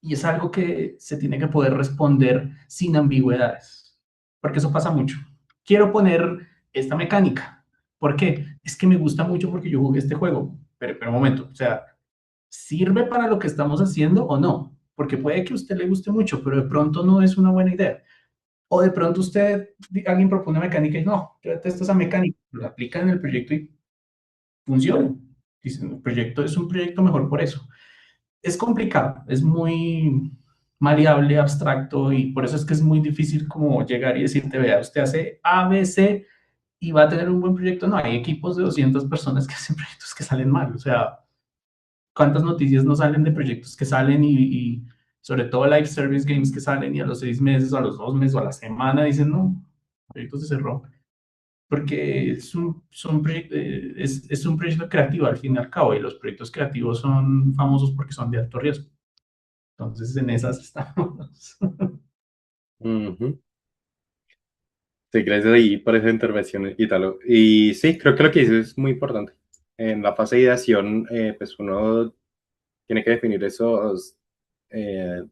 y es algo que se tiene que poder responder sin ambigüedades, porque eso pasa mucho. Quiero poner esta mecánica. ¿Por qué? Es que me gusta mucho porque yo jugué este juego. Pero un momento, o sea, ¿sirve para lo que estamos haciendo o no? Porque puede que a usted le guste mucho, pero de pronto no es una buena idea. O de pronto alguien propone una mecánica y no, yo detesto esa mecánica, lo aplica en el proyecto y funciona. Dicen, el proyecto es un proyecto mejor por eso. Es complicado, es muy, maleable, abstracto, y por eso es que es muy difícil como llegar y decirte, vea, usted hace A, B, C y va a tener un buen proyecto. No, hay equipos de 200 personas que hacen proyectos que salen mal. O sea, ¿cuántas noticias no salen de proyectos que salen y sobre todo live service games que salen y a los 6 meses o a los 2 meses o a la semana dicen, no, el proyecto se cerró? Porque es un proyecto creativo al fin y al cabo, y los proyectos creativos son famosos porque son de alto riesgo. Entonces, en esas estamos. Ujú. Sí, gracias ahí por esa intervención, Ítalo. Y sí, creo que lo que dices es muy importante. En la fase de ideación, pues uno tiene que definir esos, eh,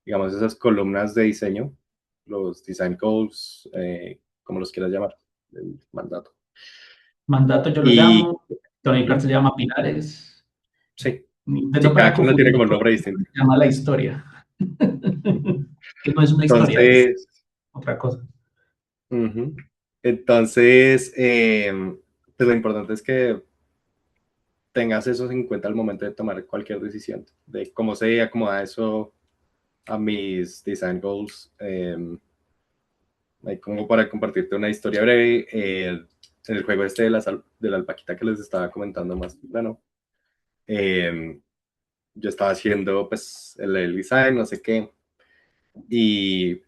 digamos, esas columnas de diseño, los design goals, como los quieras llamar, el mandato. Mandato yo lo Y llamo, Tony Clark ujú, se llama pilares, sí, Nintendo sí, para cada quien lo tiene confundirlo como un con nombre distinto. se llama la historia, que no es una historia, es Entonces, otra cosa. ujú. Entonces, pues lo importante es que tengas eso en cuenta al momento de tomar cualquier decisión, de cómo se acomoda eso a mis design goals. Ahí como para compartirte una historia breve, en el juego este de la alpaquita que les estaba comentando más temprano, eh, yo estaba haciendo pues el design, no sé qué, y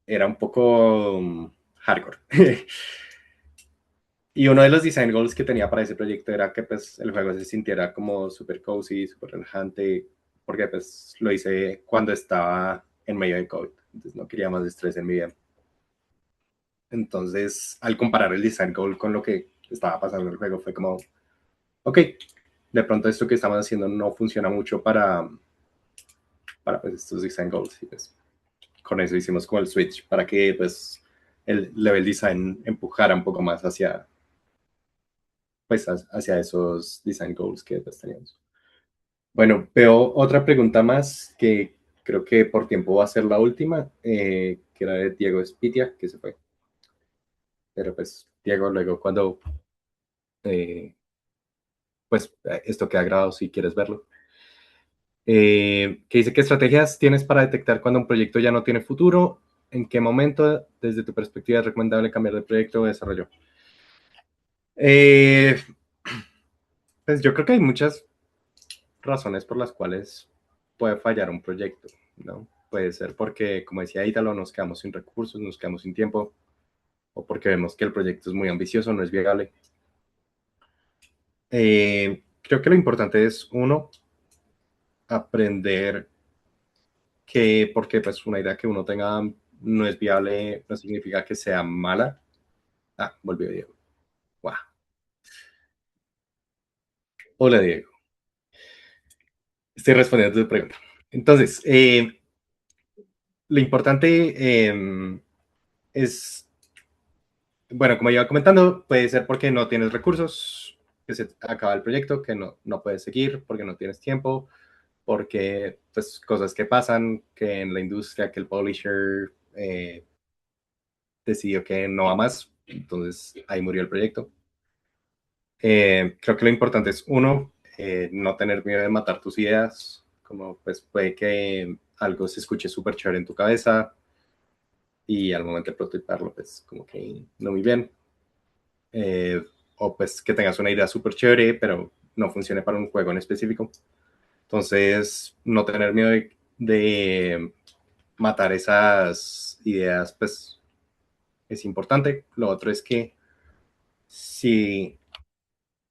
era un poco hardcore. Y uno de los design goals que tenía para ese proyecto era que pues el juego se sintiera como súper cozy, súper relajante, porque pues lo hice cuando estaba en medio de COVID, entonces no quería más estrés en mi vida. Entonces, al comparar el design goal con lo que estaba pasando en el juego, fue como, ok, de pronto esto que estamos haciendo no funciona mucho para pues, estos design goals. Y pues con eso hicimos como el switch para que pues el level design empujara un poco más hacia, pues, hacia esos design goals que pues, teníamos. Bueno, veo otra pregunta más que creo que por tiempo va a ser la última, que era de Diego Espitia, que se fue. Pero pues, Diego, luego cuando pues esto queda grabado si quieres verlo. Que dice, ¿qué estrategias tienes para detectar cuando un proyecto ya no tiene futuro? ¿En qué momento, desde tu perspectiva, es recomendable cambiar de proyecto o desarrollo? Eh, pues yo creo que hay muchas razones por las cuales puede fallar un proyecto, ¿no? Puede ser porque, como decía Ítalo, nos quedamos sin recursos, nos quedamos sin tiempo, o porque vemos que el proyecto es muy ambicioso, no es viable. Creo que lo importante es, uno, aprender que porque pues una idea que uno tenga no es viable no significa que sea mala. Ah, volvió Diego. Wow. Hola Diego. Estoy respondiendo a tu pregunta. Entonces, lo importante es, bueno, como iba comentando, puede ser porque no tienes recursos, que se acaba el proyecto, que no puedes seguir porque no tienes tiempo, porque pues cosas que pasan, que en la industria, que el publisher decidió que no va más, entonces ahí murió el proyecto. Creo que lo importante es, uno, no tener miedo de matar tus ideas, como pues puede que algo se escuche súper chévere en tu cabeza y al momento de prototiparlo, pues como que no muy bien. Eh, o pues que tengas una idea súper chévere, pero no funcione para un juego en específico. Entonces, no tener miedo de matar esas ideas, pues es importante. Lo otro es que si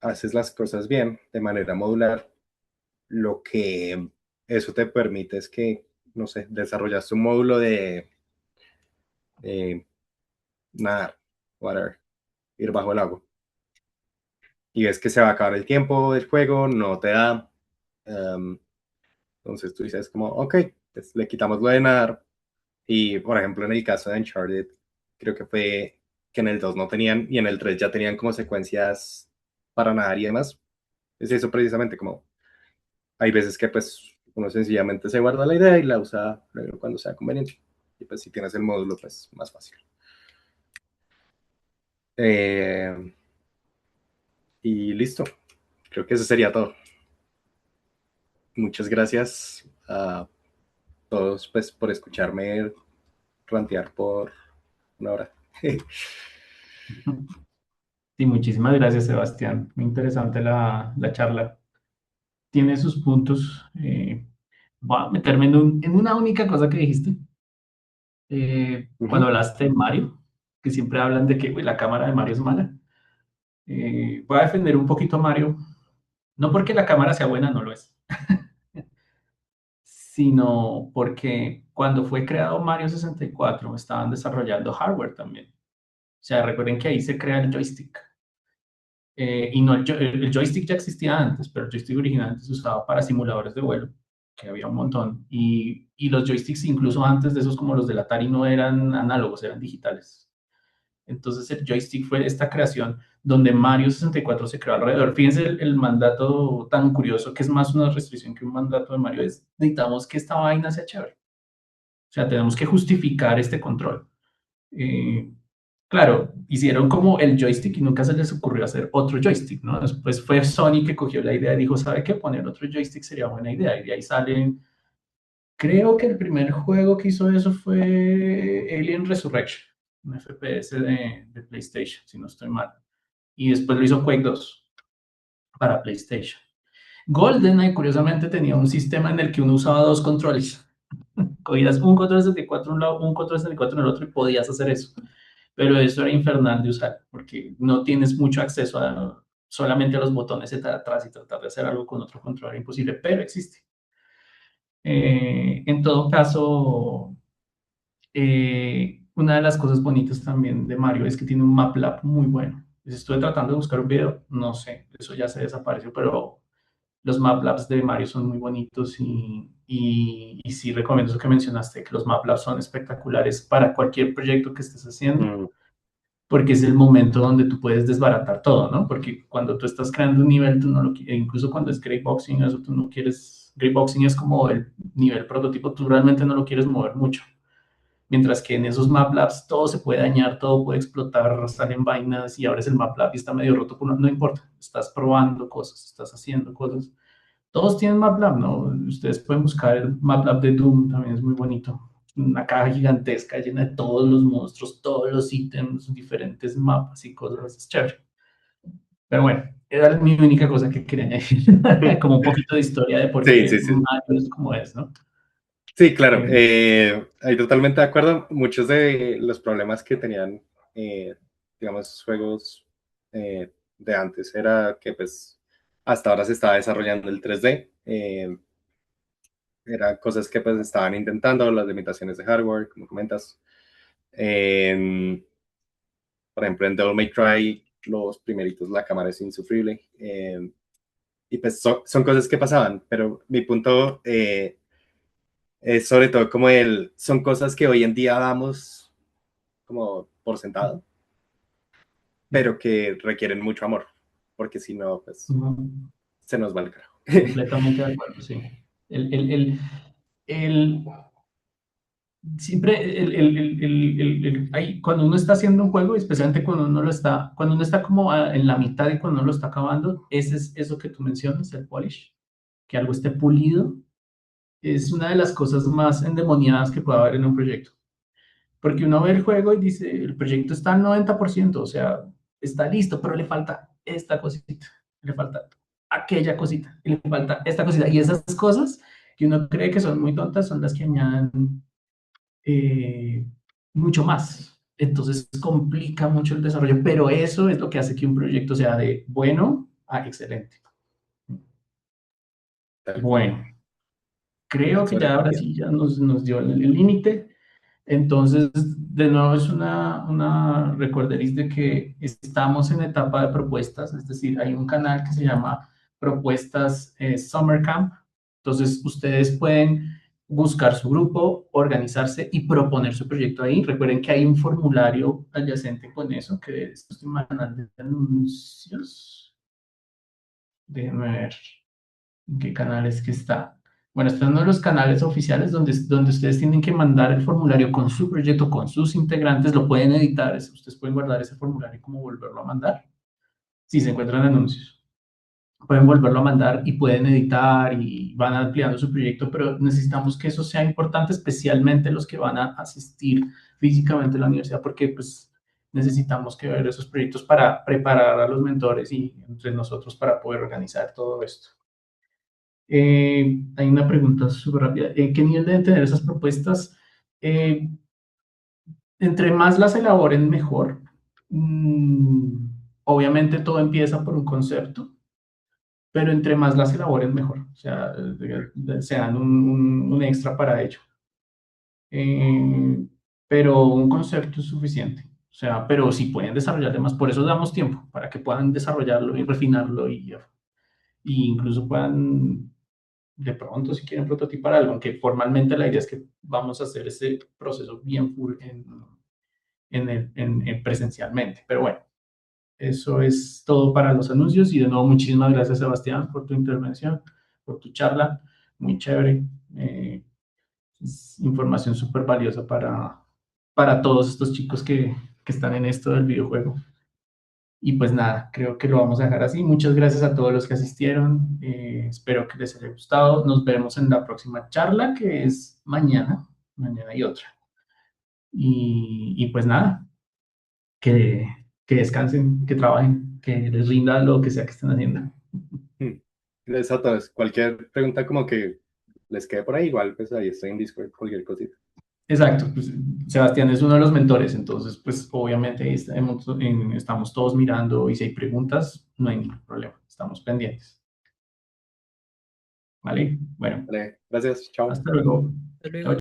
haces las cosas bien, de manera modular, lo que eso te permite es que, no sé, desarrollaste un módulo de nadar, whatever, ir bajo el agua. Y ves que se va a acabar el tiempo del juego, no te da. Um, entonces tú dices como, ok, pues le quitamos lo de nadar. Y, por ejemplo, en el caso de Uncharted, creo que fue que en el 2 no tenían y en el 3 ya tenían como secuencias para nadar y demás. Es eso precisamente como hay veces que pues uno sencillamente se guarda la idea y la usa luego cuando sea conveniente. Y pues si tienes el módulo, pues más fácil. Eh, y listo. Creo que eso sería todo. Muchas gracias. todos pues por escucharme rantear por una hora. Sí, muchísimas gracias, Sebastián. Muy interesante la charla. Tiene sus puntos. Voy a meterme en una única cosa que dijiste. Cuando Ujú. hablaste de Mario, que siempre hablan de que "Uy, la cámara de Mario es mala". Voy a defender un poquito a Mario, no porque la cámara sea buena, no lo es, sino porque cuando fue creado Mario 64 estaban desarrollando hardware también. O sea, recuerden que ahí se crea el joystick. Y no el joystick ya existía antes, pero el joystick original se usaba para simuladores de vuelo, que había un montón. Y los joysticks, incluso antes de esos, como los del Atari, no eran análogos, eran digitales. Entonces el joystick fue esta creación donde Mario 64 se creó alrededor. Fíjense el mandato tan curioso, que es más una restricción que un mandato de Mario, es necesitamos que esta vaina sea chévere. O sea, tenemos que justificar este control. Eh, claro, hicieron como el joystick y nunca se les ocurrió hacer otro joystick, ¿no? Después fue Sony que cogió la idea y dijo, ¿sabe qué? Poner otro joystick sería buena idea. Y de ahí salen, creo que el primer juego que hizo eso fue Alien Resurrection, un FPS de PlayStation, si no estoy mal. Y después lo hizo Quake 2 para PlayStation. GoldenEye, curiosamente, tenía un sistema en el que uno usaba dos controles. Cogías un control 64 en un lado, un control 64 en el otro y podías hacer eso. Pero eso era infernal de usar, porque no tienes mucho acceso solamente a los botones de atrás y tratar de hacer algo con otro control era imposible, pero existe. En todo caso, una de las cosas bonitas también de Mario es que tiene un map lab muy bueno. Estuve tratando de buscar un video, no sé, eso ya se desapareció, pero los map labs de Mario son muy bonitos y sí recomiendo eso que mencionaste, que los map labs son espectaculares para cualquier proyecto que estés haciendo, Mm, porque es el momento donde tú puedes desbaratar todo, ¿no? Porque cuando tú estás creando un nivel, tú no lo quieres, incluso cuando es graveboxing, eso tú no quieres, graveboxing es como el nivel prototipo, tú realmente no lo quieres mover mucho. Mientras que en esos map labs todo se puede dañar, todo puede explotar, salen vainas y abres el map lab y está medio roto, no importa, estás probando cosas, estás haciendo cosas. Todos tienen MATLAB, ¿no? Ustedes pueden buscar el MATLAB de Doom, también es muy bonito. Una caja gigantesca llena de todos los monstruos, todos los ítems, diferentes mapas y cosas, es chévere. Pero bueno, era mi única cosa que quería añadir, como un poquito de historia de por sí, qué sí, sí. Mario es como es, ¿no? Sí, claro, Eh, ahí totalmente de acuerdo. Muchos de los problemas que tenían, digamos, juegos de antes era que pues hasta ahora se estaba desarrollando el 3D. Eran cosas que pues estaban intentando, las limitaciones de hardware, como comentas. Eh, por ejemplo, en Devil May Cry, los primeritos, la cámara es insufrible. Y pues son cosas que pasaban, pero mi punto es sobre todo como son cosas que hoy en día damos como por sentado, pero que requieren mucho amor, porque si no, pues se nos va el carajo. completamente de acuerdo, sí. El, el, el, el, siempre cuando uno está haciendo un juego, especialmente cuando uno está como en la mitad y cuando uno lo está acabando, ese es eso que tú mencionas, el polish, que algo esté pulido, es una de las cosas más endemoniadas que puede haber en un proyecto. Porque uno ve el juego y dice, el proyecto está al 90%, o sea, está listo, pero le falta esta cosita, le falta aquella cosita, y le falta esta cosita. Y esas cosas que uno cree que son muy tontas son las que añaden eh, mucho más. Entonces complica mucho el desarrollo, pero eso es lo que hace que un proyecto sea de bueno a excelente. Tal cual. Bueno, creo que Sobre ya todo. ahora sí ya nos dio el límite. Entonces, de nuevo es una recorderis de que estamos en etapa de propuestas, es decir, hay un canal que se llama Propuestas Summer Camp. Entonces, ustedes pueden buscar su grupo, organizarse y proponer su proyecto ahí. Recuerden que hay un formulario adyacente con eso, que es un canal de anuncios. Déjenme ver en qué canal es que está. Bueno, este es uno de los canales oficiales donde ustedes tienen que mandar el formulario con su proyecto, con sus integrantes, lo pueden editar, ustedes pueden guardar ese formulario y como volverlo a mandar, si se encuentran anuncios. pueden volverlo a mandar y pueden editar y van ampliando su proyecto, pero necesitamos que eso sea importante, especialmente los que van a asistir físicamente a la universidad, porque pues necesitamos que ver esos proyectos para preparar a los mentores y entre nosotros para poder organizar todo esto. Hay una pregunta súper rápida. ¿Qué nivel deben tener esas propuestas? Eh, Entre más las elaboren, mejor. Obviamente todo empieza por un concepto, pero entre más las elaboren, mejor. O sea, se dan un extra para ello. Pero un concepto es suficiente. O sea, pero si pueden desarrollar más, por eso damos tiempo, para que puedan desarrollarlo y refinarlo y incluso puedan, de pronto, si quieren prototipar algo, aunque formalmente la idea es que vamos a hacer ese proceso bien full presencialmente. Pero bueno, eso es todo para los anuncios y de nuevo muchísimas gracias Sebastián por tu intervención, por tu charla, muy chévere. Es información súper valiosa para todos estos chicos que están en esto del videojuego. Y pues nada, creo que lo vamos a dejar así. Muchas gracias a todos los que asistieron. Espero que les haya gustado. Nos vemos en la próxima charla, que es mañana. Mañana y otra. Y pues nada, que, que descansen, que trabajen, que les rinda lo que sea que estén haciendo. Exacto, cualquier pregunta como que les quede por ahí, igual pues ahí estoy en Discord, cualquier cosita. Exacto, pues, Sebastián es uno de los mentores, entonces pues obviamente ahí estamos todos mirando y si hay preguntas, no hay ningún problema, estamos pendientes. ¿Vale? Bueno, Vale, gracias, chao. hasta luego. Hasta luego. Chao.